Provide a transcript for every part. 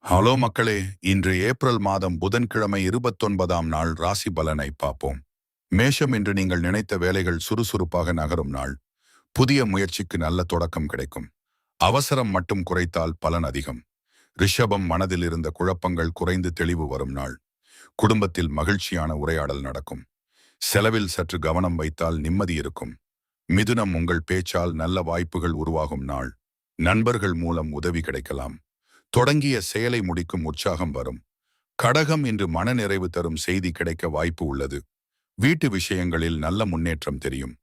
Hello மக்களே, இன்று April மாதம் புதன்கிழமை 29ஆம் நாள் ராசி பலனை பார்ப்போம். மேஷம், இன்று நீங்கள் நினைத்த வேலைகள் சுறுசுறுப்பாக நகரும் நாள். புதிய முயற்சிக்கு நல்ல தொடக்கம் கிடைக்கும். அவசரம் மட்டும் குறைத்தால் பலன் அதிகம். ரிஷபம், மனதில் இருந்த குழப்பங்கள் குறைந்து தெளிவு வரும் நாள். குடும்பத்தில் மகிழ்ச்சியான உரையாடல் நடக்கும். செலவில் சற்று கவனம் வைத்தால் நிம்மதி இருக்கும். மிதுனம், உங்கள் பேச்சால் நல்ல வாய்ப்புகள் உருவாகும் நாள். நண்பர்கள் மூலம் உதவி கிடைக்கலாம். தொடங்கிய செயலை முடிக்கும் உற்சாகம் வரும். கடகம், இன்று மனநிறைவு தரும் செய்தி கிடைக்க வாய்ப்பு உள்ளது. வீட்டு விஷயங்களில் நல்ல முன்னேற்றம் தெரியும்.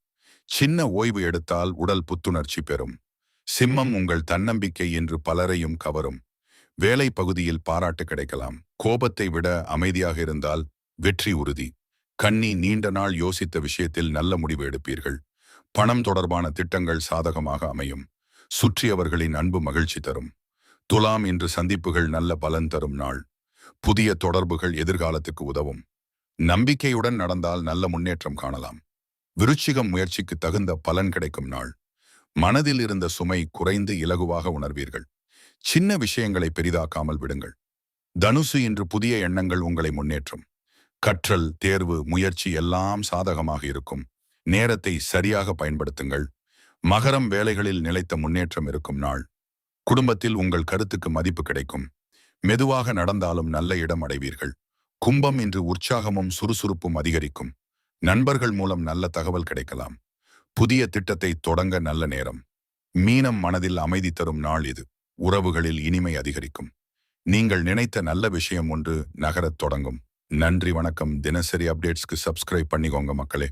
சின்ன ஓய்வு எடுத்தால் உடல் புத்துணர்ச்சி பெறும். சிம்மம், உங்கள் தன்னம்பிக்கை இன்று பலரையும் கவரும். வேலை பகுதியில் பாராட்டு கிடைக்கலாம். கோபத்தை விட அமைதியாக இருந்தால் வெற்றி உறுதி. கன்னி, நீண்ட நாள் யோசித்த விஷயத்தில் நல்ல முடிவு எடுப்பீர்கள். பணம் தொடர்பான திட்டங்கள் சாதகமாக அமையும். சுற்றியவர்களின் அன்பு மகிழ்ச்சி தரும். துலாம், இன்று சந்திப்புகள் நல்ல பலன் தரும் நாள். புதிய தொடர்புகள் எதிர்காலத்துக்கு உதவும். நம்பிக்கையுடன் நடந்தால் நல்ல முன்னேற்றம் காணலாம். விருச்சிகம், முயற்சிக்கு தகுந்த பலன் கிடைக்கும் நாள். மனதில் இருந்த சுமை குறைந்து இலகுவாக உணர்வீர்கள். சின்ன விஷயங்களை பெரிதாக்காமல் விடுங்கள். தனுசு, இன்று புதிய எண்ணங்கள் உங்களை முன்னேற்றும். கற்றல், தேர்வு, முயற்சி எல்லாம் சாதகமாக இருக்கும். நேரத்தை சரியாக பயன்படுத்துங்கள். மகரம், வேலைகளில் நிலைத்த முன்னேற்றம் இருக்கும் நாள். குடும்பத்தில் உங்கள் கருத்துக்கு மதிப்பு கிடைக்கும். மெதுவாக நடந்தாலும் நல்ல இடம் அடைவீர்கள். கும்பம், இன்று உற்சாகமும் சுறுசுறுப்பும் அதிகரிக்கும். நண்பர்கள் மூலம் நல்ல தகவல் கிடைக்கலாம். புதிய திட்டத்தை தொடங்க நல்ல நேரம். மீனம், மனதில் அமைதி தரும் நாள் இது. உறவுகளில் இனிமை அதிகரிக்கும். நீங்கள் நினைத்த நல்ல விஷயம் ஒன்று நகரத் தொடங்கும். நன்றி, வணக்கம். தினசரி அப்டேட்ஸ்க்கு சப்ஸ்கிரைப் பண்ணிக்கோங்க மக்களே.